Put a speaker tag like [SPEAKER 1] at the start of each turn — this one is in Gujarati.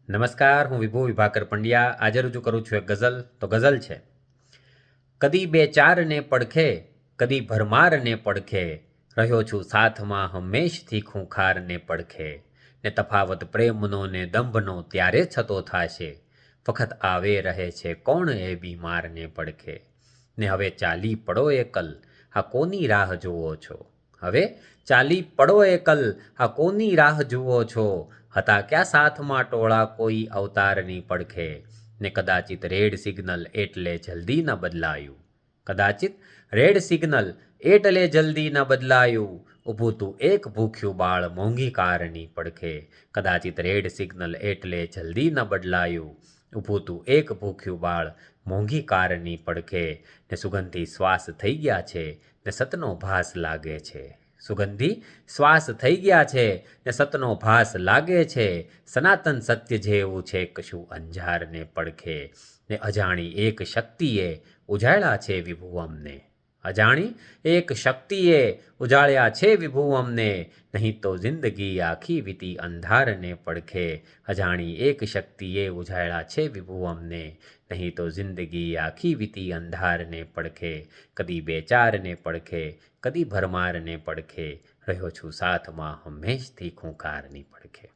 [SPEAKER 1] નમસ્કાર, હું વિભુ વિભાકર પંડ્યા આજે રજૂ કરું છું એક ગઝલ. તો ગઝલ છે: કદી બે ચારને પડખે, કદી ભરમારને પડખે, રહ્યો છું સાથમાં હંમેશથી ખૂંખારને પડખે. ને તફાવત પ્રેમનો ને દંભનો ત્યારે છતો થાશે, વખત આવે રહે છે કોણ એ બીમારને પડખે. ને હવે ચાલી પડો એકલ, આ કોની રાહ જુઓ છો? હવે ચાલી પડો એકલ, આ કોની રાહ જુઓ છો? હતા ક્યાં સાથમાં ટોળા કોઈ અવતારની પડખે. ને કદાચિત રેડ સિગ્નલ એટલે જલ્દી ન બદલાયું, કદાચિત રેડ સિગ્નલ એટલે જલ્દી ન બદલાયું. ઊભું તું એક ભૂખ્યું બાળ મોંઘી કારની પડખે. કદાચિત રેડ સિગ્નલ એટલે જલ્દી ન બદલાયું. ઊભું તું એક ભૂખ્યું બાળ મોંઘી કારની પડખે. ને સુગંધી શ્વાસ થઈ ગયા છે ને સતનો ભાસ લાગે છે. સુગંધી શ્વાસ થઈ ગયા છે ને સતનો ભાસ લાગે છે. સનાતન સત્ય જેવું છે કશું અંજારને પડખે. ને અજાણી એક શક્તિએ ઉજાળ્યા છે વિભુ અમને. અજાણી એક શક્તિએ ઉજાળ્યા છે વિભુ અમને. નહીં તો જિંદગી આખી વીતી અંધારને પડખે. અજાણી એક શક્તિએ ઉજાળ્યા છે વિભુ અમને. નહીં તો જિંદગી આખી વીતી અંધારને પડખે. કદી બે ચારને પડખે, કદી ભરમારને પડખે, રહ્યો છું સાથમાં હંમેશથી ખૂંખારની પડખે.